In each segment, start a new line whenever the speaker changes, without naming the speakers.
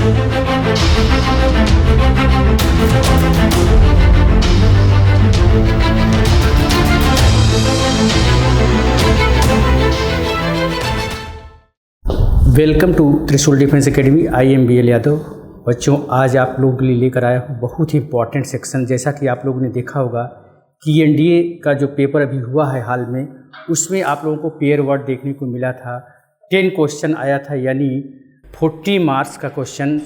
Welcome to त्रिशूल defence academy. I am BL Yadav. बच्चों, आज आप लोगों के लिए लेकर आया हूँ बहुत ही इंपॉर्टेंट सेक्शन। जैसा कि आप लोगों ने देखा होगा कि NDA का जो पेपर अभी हुआ है हाल में, उसमें आप लोगों को पेयर वर्ड देखने को मिला था। 10 क्वेश्चन आया था, यानी 40 मार्क्स का क्वेश्चन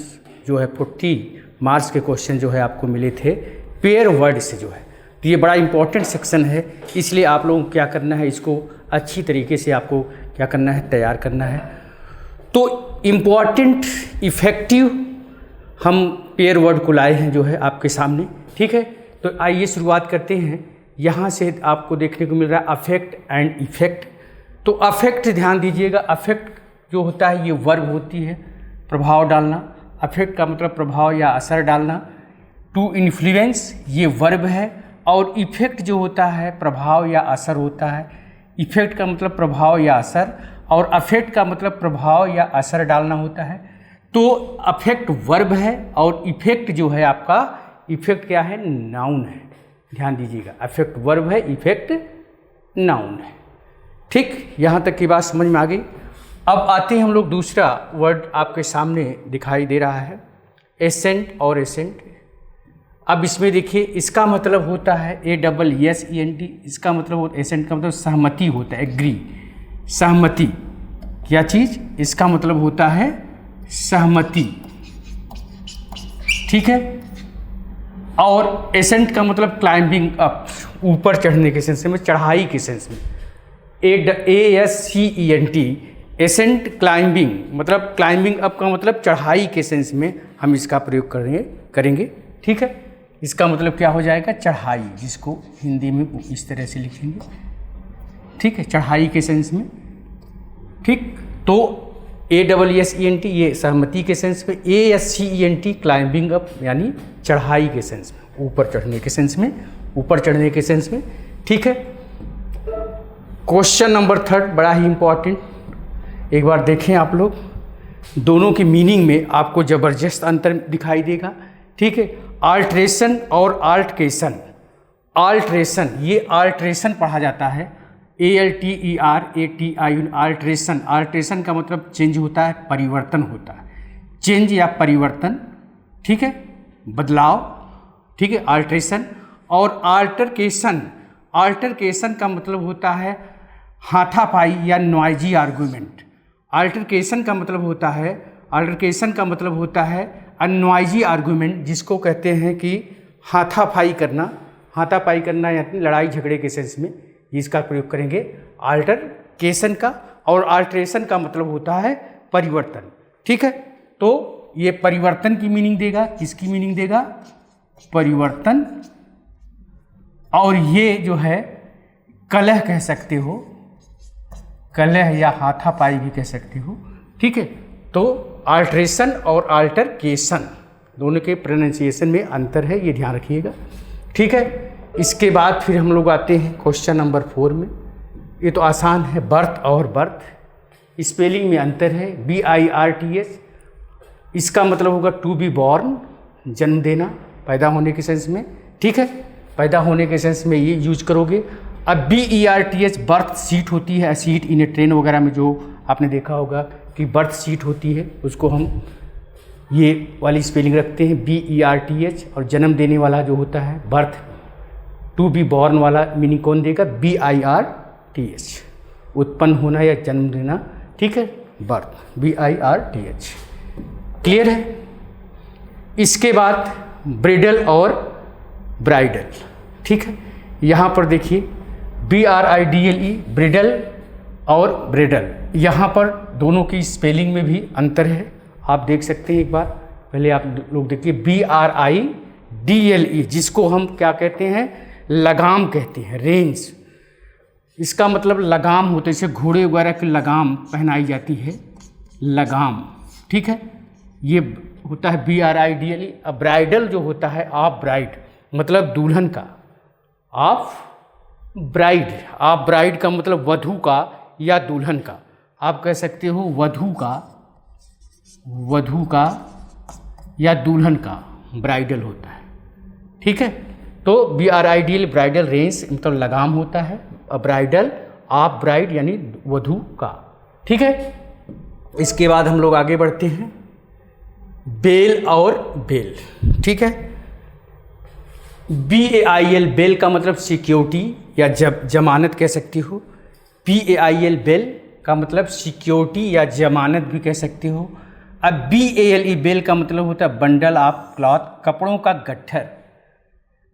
जो है, 40 मार्क्स के क्वेश्चन जो है आपको मिले थे पेयर वर्ड से जो है। तो ये बड़ा इंपॉर्टेंट सेक्शन है, इसलिए आप लोगों को क्या करना है, इसको अच्छी तरीके से आपको क्या करना है, तैयार करना है। तो इम्पॉर्टेंट इफ़ेक्टिव हम पेयर वर्ड को लाए हैं जो है आपके सामने, ठीक है। तो आइए शुरुआत करते हैं। यहाँ से आपको देखने को मिल रहा है अफेक्ट एंड इफेक्ट। तो अफेक्ट ध्यान दीजिएगा, अफेक्ट जो होता है ये वर्ब होती है, प्रभाव डालना। अफेक्ट का मतलब प्रभाव या असर डालना। टू इन्फ्लुएंस ये वर्ब है, और इफेक्ट जो होता है प्रभाव या असर होता है। इफेक्ट का मतलब प्रभाव या असर, और अफेक्ट का मतलब प्रभाव या असर डालना होता है। तो अफेक्ट वर्ब है और इफेक्ट जो है आपका, इफेक्ट क्या है, नाउन है। ध्यान दीजिएगा, अफेक्ट वर्ब है, इफेक्ट नाउन है। ठीक, यहाँ तक की बात समझ में आ गई। अब आते हैं हम लोग, दूसरा वर्ड आपके सामने दिखाई दे रहा है, एसेंट और एसेंट। अब इसमें देखिए, इसका मतलब होता है ASSENT। इसका मतलब एसेंट का मतलब सहमति होता है, एग्री, सहमति। क्या चीज़, इसका मतलब होता है सहमति, ठीक है। और एसेंट का मतलब क्लाइंबिंग अप, ऊपर चढ़ने के सेंस में, चढ़ाई के सेंस में। ASCENT, एसेंट क्लाइंबिंग, मतलब क्लाइंबिंग अप का मतलब चढ़ाई के सेंस में हम इसका प्रयोग करेंगे, ठीक है। इसका मतलब क्या हो जाएगा, चढ़ाई, जिसको हिंदी में इस तरह से लिखेंगे, ठीक है, चढ़ाई के सेंस में, ठीक। तो ASSENT ये सहमति के सेंस में, ASCENT क्लाइंबिंग अप यानी चढ़ाई के सेंस में, ऊपर चढ़ने के सेंस में, ऊपर चढ़ने के सेंस में, ठीक है। क्वेश्चन नंबर 3 बड़ा ही इंपॉर्टेंट। एक बार देखें आप लोग, दोनों की मीनिंग में आपको ज़बरदस्त अंतर दिखाई देगा, ठीक है। आल्ट्रेशन और आल्टरेशन। आल्ट्रेशन, ये आल्ट्रेशन पढ़ा जाता है, ALTERATION, आल्ट्रेशन। आल्ट्रेशन का मतलब चेंज होता है, परिवर्तन होता है, चेंज या परिवर्तन, ठीक है, बदलाव, ठीक है, आल्ट्रेशन। और आल्टरकेशन, आल्टरकेशन का मतलब होता है हाथापाई या नॉइजी आर्गूमेंट। आल्टरकेशन का मतलब होता है, आल्टरकेशन का मतलब होता है अननॉइजी आर्गूमेंट, जिसको कहते हैं कि हाथापाई करना, हाथापाई करना यानी लड़ाई झगड़े के सेंस में इसका प्रयोग करेंगे आल्टरकेशन का। और आल्ट्रेशन का मतलब होता है परिवर्तन, ठीक है। तो ये परिवर्तन की मीनिंग देगा, किसकी मीनिंग देगा, परिवर्तन। और ये जो है कलह कह सकते हो, कलह या हाथापाई भी कह सकते हो, ठीक है। तो आल्ट्रेशन और आल्टरकेशन दोनों के प्रोनाउंसिएशन में अंतर है, ये ध्यान रखिएगा, ठीक है। इसके बाद फिर हम लोग आते हैं क्वेश्चन नंबर 4 में। ये तो आसान है, बर्थ और बर्थ, स्पेलिंग में अंतर है, BIRTH। इसका मतलब होगा टू बी बॉर्न, जन्म देना, पैदा होने के सेंस में, ठीक है, पैदा होने के सेंस में ये यूज करोगे। अब BERTH बर्थ सीट होती है, सीट इन ट्रेन वगैरह में जो आपने देखा होगा कि बर्थ सीट होती है, उसको हम ये वाली स्पेलिंग रखते हैं BERTH। और जन्म देने वाला जो होता है बर्थ, टू बी बॉर्न वाला मीनिंग कौन देगा, BIRTH, उत्पन्न होना या जन्म देना, ठीक है, बर्थ, BIRTH। क्लियर है। इसके बाद ब्रिडल और ब्राइडल, ठीक है। यहाँ पर देखिए BRIDLE, ब्रिडल और ब्रिडल, यहाँ पर दोनों की स्पेलिंग में भी अंतर है, आप देख सकते हैं। एक बार पहले आप लोग देखिए, BRIDLE, जिसको हम क्या कहते हैं, लगाम कहते हैं, रेंज। इसका मतलब लगाम होता है, जैसे घोड़े वगैरह की लगाम पहनाई जाती है, लगाम, ठीक है, ये होता है BRIDLE। अब ब्राइडल जो होता है, ऑफ ब्राइड, मतलब दुल्हन का, ऑफ ब्राइड, ऑफ ब्राइड का मतलब वधू का या दुल्हन का, आप कह सकते हो वधू का, वधू का या दुल्हन का, ब्राइडल होता है, ठीक है। तो BRIDL ब्राइडल रेंज मतलब लगाम होता है, ब्राइडल ऑफ ब्राइड यानी वधू का, ठीक है। इसके बाद हम लोग आगे बढ़ते हैं, बेल और बेल, ठीक है। BAIL बेल का मतलब सिक्योरिटी या जमानत कह सकती हो। BAIL बेल का मतलब सिक्योरिटी या जमानत भी कह सकते हो। अब BALE बेल का मतलब होता है बंडल ऑफ क्लॉथ, कपड़ों का गट्ठर।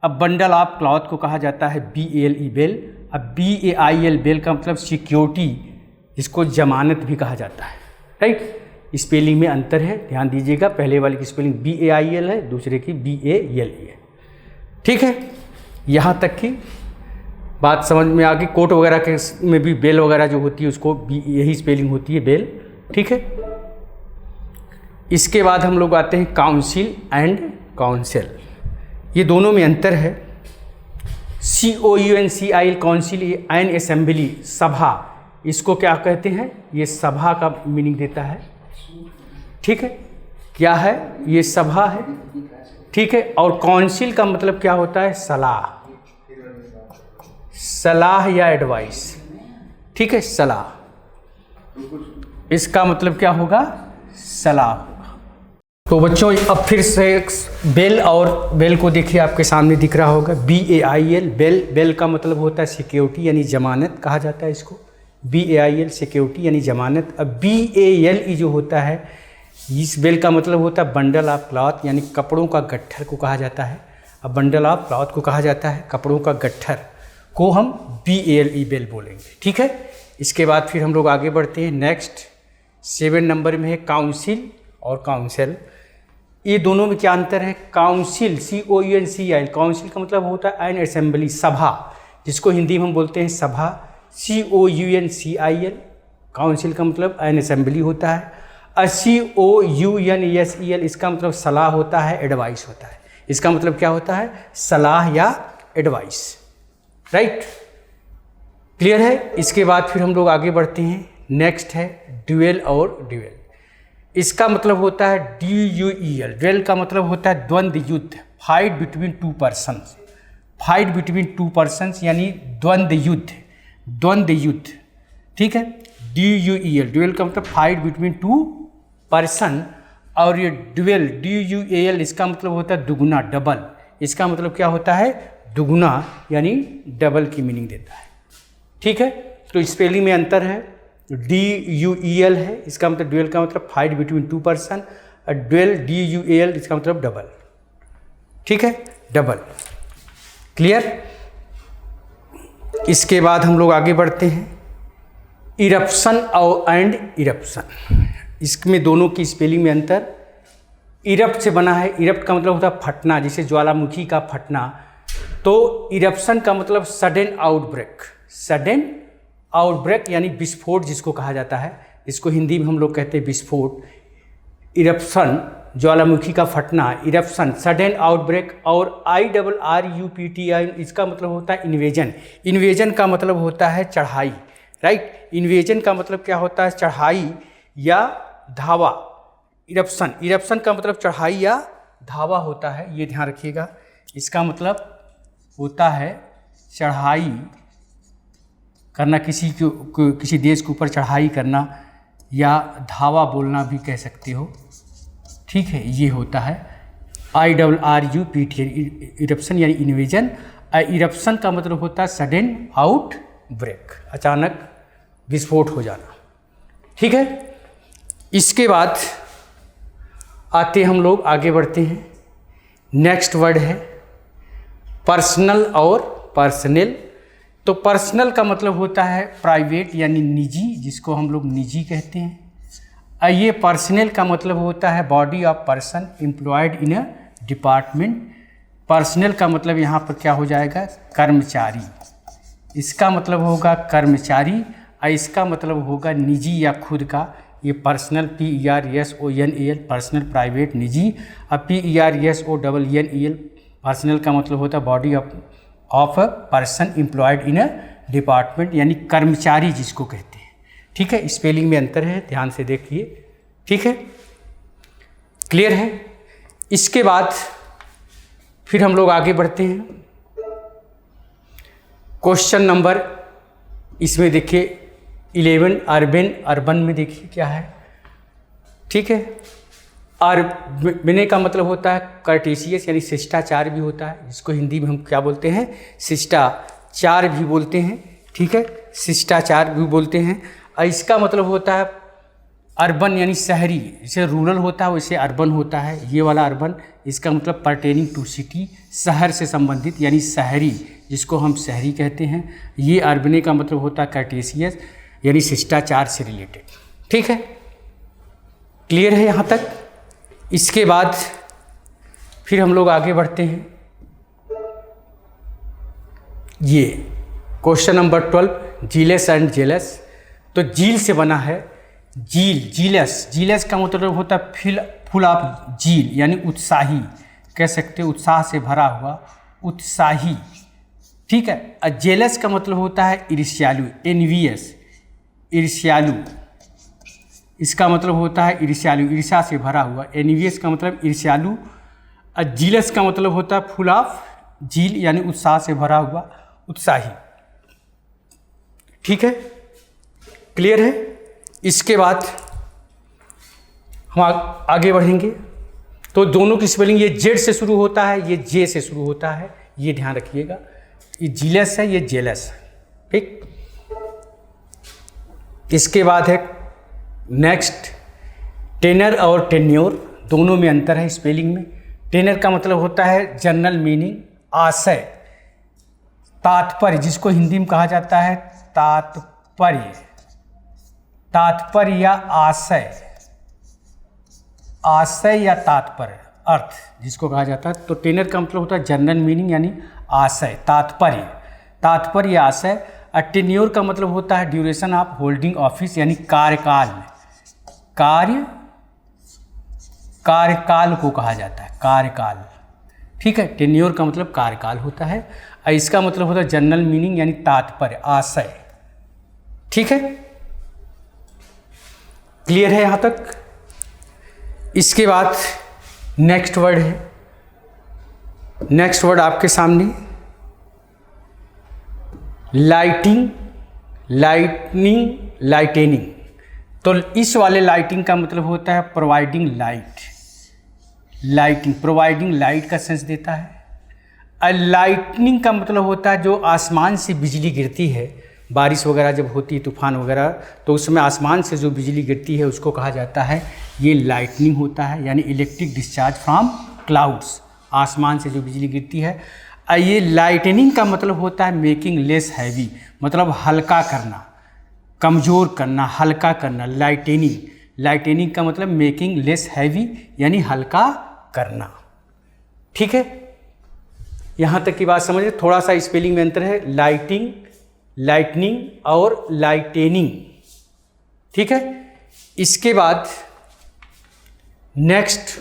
अब बंडल ऑफ क्लॉथ को कहा जाता है BALE बेल। अब BAIL बेल का मतलब सिक्योरिटी, इसको जमानत भी कहा जाता है, राइट। स्पेलिंग में अंतर है, ध्यान दीजिएगा। पहले वाले की स्पेलिंग BAIL है, दूसरे की BALE है, ठीक है। यहाँ तक की बात समझ में आ गई। कोट वगैरह के में भी बेल वगैरह जो होती है उसको यही स्पेलिंग होती है, बेल, ठीक है। इसके बाद हम लोग आते हैं काउंसिल एंड काउंसिल, ये दोनों में अंतर है। COUNCIL काउंसिल एंड असेंबली, सभा, इसको क्या कहते हैं, ये सभा का मीनिंग देता है, ठीक है। क्या है, ये सभा है, ठीक है। और काउंसिल का मतलब क्या होता है, सलाह, सलाह या एडवाइस, ठीक है, सलाह, इसका मतलब क्या होगा, सलाह। तो बच्चों अब फिर से बेल और बेल को देखिए, आपके सामने दिख रहा होगा BAIL बेल। बेल का मतलब होता है सिक्योरिटी यानी जमानत कहा जाता है इसको, BAIL सिक्योरिटी यानी जमानत। अब BALE जो होता है, इस बेल का मतलब होता है बंडल ऑफ क्लॉथ यानी कपड़ों का गट्ठर को कहा जाता है। अब बंडल ऑफ क्लॉथ को कहा जाता है कपड़ों का गट्ठर को हम BALE बेल बोलेंगे, ठीक है। इसके बाद फिर हम लोग आगे बढ़ते हैं। नेक्स्ट 7 नंबर में है काउंसिल और काउंसिल। ये दोनों में क्या अंतर है, काउंसिल COUNCIL, काउंसिल का मतलब होता है एन असेंबली, सभा, जिसको हिंदी में हम बोलते हैं सभा। COUNCIL काउंसिल का मतलब एन असेंबली होता है। COUNSEL इसका मतलब सलाह होता है, एडवाइस होता है। इसका मतलब क्या होता है, सलाह या एडवाइस, राइट, क्लियर है। इसके बाद फिर हम लोग आगे बढ़ते हैं। नेक्स्ट है ड्यूएल और ड्यूएल। इसका मतलब होता है DUEL। ड्यूएल का मतलब होता है द्वंद्व युद्ध, fight between two persons, fight between two persons यानी द्वंद्व युद्ध, द्वंद्व युद्ध, ठीक है। DUEL ड्यूएल का मतलब फाइट बिटवीन टू पर्सन। और ये ड्यूएल DUAL इसका मतलब होता है दुगुना, डबल। इसका मतलब क्या होता है, दुगुना यानी डबल की मीनिंग देता है, ठीक है। तो स्पेलिंग में अंतर है, DUEL है, इसका मतलब ड्यूएल का मतलब फाइट बिटवीन टू पर्सन, और ड्यूएल DUAL इसका मतलब डबल, ठीक है, डबल, क्लियर। इसके बाद हम लोग आगे बढ़ते हैं इरप्शन और एंड इरप्शन। इसमें दोनों की स्पेलिंग में अंतर। इरप्ट से बना है, इरप्ट का मतलब होता है फटना, जैसे ज्वालामुखी का फटना। तो इरप्शन का मतलब सडन आउटब्रेक, सडन आउटब्रेक यानी विस्फोट जिसको कहा जाता है, इसको हिंदी में हम लोग कहते हैं विस्फोट। इरप्शन ज्वालामुखी का फटना, इरप्शन, सडन आउटब्रेक। और IRRUPTI इसका मतलब होता है इन्वेजन। इन्वेजन का मतलब होता है चढ़ाई, राइट। इन्वेजन का मतलब क्या होता है, चढ़ाई या धावा। इरप्शन, इरप्शन का मतलब चढ़ाई या धावा होता है, ये ध्यान रखिएगा। इसका मतलब होता है चढ़ाई करना, किसी देश के ऊपर चढ़ाई करना, या धावा बोलना भी कह सकते हो, ठीक है। ये होता है IRRUPTI इरप्शन यानी इन्वेजन। इरप्शन का मतलब होता है सडन आउट ब्रेक, अचानक विस्फोट हो जाना, ठीक है। इसके बाद आते हम लोग आगे बढ़ते हैं। नेक्स्ट वर्ड है पर्सनल और पर्सनल। तो पर्सनल का मतलब होता है प्राइवेट यानी निजी, जिसको हम लोग निजी कहते हैं। ये पर्सनल का मतलब होता है body of person employed in a department. Personal का मतलब यहाँ पर क्या हो जाएगा, कर्मचारी। इसका मतलब होगा कर्मचारी, और इसका मतलब होगा निजी या खुद का। ये पर्सनल PERSONAL पर्सनल, प्राइवेट, निजी। अब PERSONNEL पर्सनल का मतलब होता है body of a person employed in a department यानी कर्मचारी जिसको कहते हैं, ठीक है। स्पेलिंग में अंतर है, ध्यान से देखिए, ठीक है, क्लियर है। इसके बाद फिर हम लोग आगे बढ़ते हैं। क्वेश्चन नंबर इसमें देखिए 11 अर्बन में देखिए क्या है, ठीक है। अर्बने का मतलब होता है कर्टेशियस यानी शिष्टाचार भी होता है, जिसको हिंदी में हम क्या बोलते हैं, शिष्टाचार भी बोलते हैं, ठीक है, शिष्टाचार भी बोलते हैं। और इसका मतलब होता है अर्बन यानी शहरी, जैसे रूरल होता है वैसे अर्बन होता है, ये वाला अर्बन, इसका मतलब पर्टेनिंग टू सिटी, शहर से संबंधित यानी शहरी, जिसको हम शहरी कहते हैं। ये अर्बने का मतलब होता है कर्टेशियस यानी शिष्टाचार से रिलेटेड, ठीक है। क्लियर है यहाँ तक। इसके बाद फिर हम लोग आगे बढ़ते हैं। ये क्वेश्चन नंबर 12 जीलेस एंड जेलस। तो जील से बना है जील, जीलस, जीलस का मतलब होता है फुल ऑफ जील यानी उत्साही, कह सकते उत्साह से भरा हुआ, उत्साही, ठीक है। और जेलस का मतलब होता है ईर्ष्यालु, एनवियस, ईर्ष्यालु, इसका मतलब होता है ईर्ष्यालु, ईर्ष्या से भरा हुआ। एनवियस का मतलब ईर्ष्यालु। और जीलस का मतलब होता है फुल ऑफ जील यानी उत्साह से भरा हुआ, उत्साही, ठीक है। क्लियर है। इसके बाद हम आगे बढ़ेंगे। तो दोनों की स्पेलिंग, ये जेड से शुरू होता है, ये जे से शुरू होता है, ये ध्यान रखिएगा। ये जीलस है, ये जेलस है, ठीक। इसके बाद है नेक्स्ट टेनर और टेन्योर, दोनों में अंतर है स्पेलिंग में। टेनर का मतलब होता है जनरल मीनिंग, आशय, तात्पर्य, जिसको हिंदी में कहा जाता है तात्पर्य, तात्पर्य या आशय, आशय या तात्पर्य, अर्थ जिसको कहा जाता है। तो टेनर का मतलब होता है जनरल मीनिंग यानी आशय, तात्पर्य, तात्पर्य या आशय। और टेन्योर का मतलब होता है ड्यूरेशन ऑफ होल्डिंग ऑफिस यानी कार्यकाल, कार्यकाल को कहा जाता है, कार्यकाल, ठीक है। टेन्योर का मतलब कार्यकाल होता है। और इसका मतलब होता है जनरल मीनिंग यानी तात्पर्य, आशय, ठीक है। क्लियर है यहाँ तक। इसके बाद नेक्स्ट वर्ड है, नेक्स्ट वर्ड आपके सामने लाइटिंग, लाइटनिंग, लाइटेनिंग। तो इस वाले लाइटिंग का मतलब होता है providing light, lighting, providing light का सेंस देता है। और लाइटनिंग का मतलब होता है जो आसमान से बिजली गिरती है, बारिश वगैरह जब होती है, तूफान वगैरह, तो उसमें आसमान से जो बिजली गिरती है उसको कहा जाता है ये लाइटनिंग होता है, यानी इलेक्ट्रिक डिस्चार्ज फ्रॉम क्लाउड्स, आसमान से जो बिजली गिरती है। और ये लाइटनिंग का मतलब होता है मेकिंग लेस हैवी, मतलब हल्का करना, कमज़ोर करना, हल्का करना, लाइटनिंग। लाइटनिंग का मतलब मेकिंग लेस हैवी यानी हल्का करना, ठीक है। यहाँ तक की बात समझिए। थोड़ा सा स्पेलिंग में अंतर है, लाइटिंग, लाइटनिंग और लाइटेनिंग, ठीक है। इसके बाद नेक्स्ट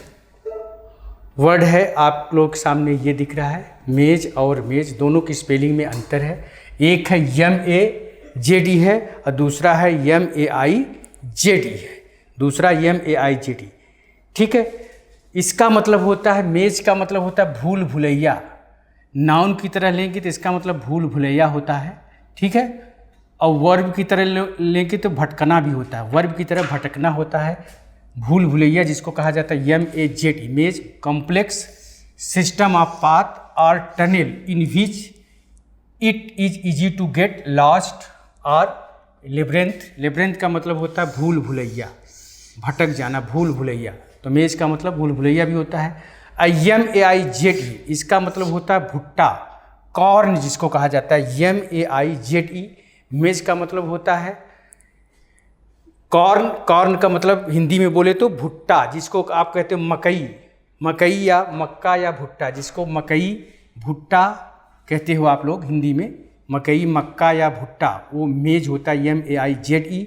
वर्ड है आप लोग के सामने, ये दिख रहा है मेज और मेज, दोनों की स्पेलिंग में अंतर है। एक है MAJD है और दूसरा है MAIJD है, दूसरा MAIJD, ठीक है। इसका मतलब होता है, मेज का मतलब होता है भूल भुलैया, नाउन की तरह लेंगे तो इसका मतलब भूल भुलैया होता है, ठीक है। और वर्ब की तरह लेंगे तो भटकना भी होता है, वर्ब की तरह भटकना होता है, भूल भुलैया जिसको कहा जाता है MAJD। Maze complex system of path or tunnel in which it is easy to get lost or labyrinth. लेब्रेंथ का मतलब होता है भूल भुलैया, भटक जाना, भूल भुलैया। तो मेज का मतलब भूल भुलैया भी होता है। MAIZE इसका मतलब होता है भुट्टा, कॉर्न जिसको कहा जाता है, MAIZE। मेज का मतलब होता है कॉर्न, कॉर्न का मतलब हिंदी में बोले तो भुट्टा, जिसको आप कहते हो मकई, मकई या मक्का या भुट्टा, जिसको मकई भुट्टा कहते हो आप लोग हिंदी में, मकई, मक्का या भुट्टा, वो मेज होता है MAIZE।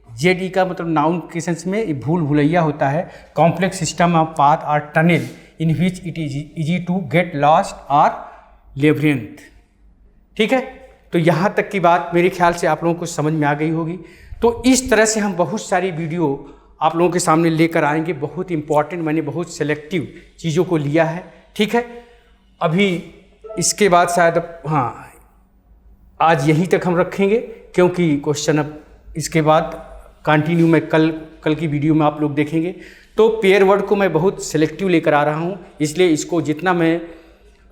MAJD का मतलब नाउन के सेंस में भूल भुलैया होता है, complex system of path or tunnel in which it is easy to get lost or labyrinth, ठीक है। तो यहाँ तक की बात मेरे ख्याल से आप लोगों को समझ में आ गई होगी। तो इस तरह से हम बहुत सारी वीडियो आप लोगों के सामने लेकर आएंगे। बहुत इंपॉर्टेंट, मैंने बहुत सेलेक्टिव चीज़ों को लिया है, ठीक है। अभी इसके बाद शायद हाँ, आज यहीं तक हम रखेंगे, क्योंकि क्वेश्चन अब इसके बाद कंटिन्यू में कल की वीडियो में आप लोग देखेंगे। तो पेयर वर्ड को मैं बहुत सेलेक्टिव लेकर आ रहा हूँ, इसलिए इसको जितना मैं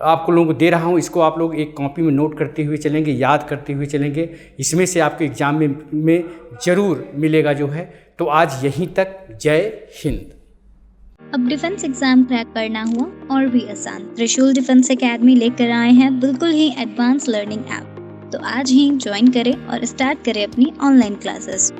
आप लोगों को दे रहा हूँ, इसको आप लोग एक कॉपी में नोट करते हुए चलेंगे, याद करते हुए चलेंगे। इसमें से आपके एग्जाम में ज़रूर मिलेगा जो है। तो आज यहीं तक, जय हिंद।
अब डिफेंस एग्जाम क्रैक करना हुआ और भी आसान, त्रिशूल डिफेंस एकेडमी लेकर आए हैं बिल्कुल ही एडवांस लर्निंग ऐप। तो आज ही ज्वाइन करें और स्टार्ट करें अपनी ऑनलाइन क्लासेस।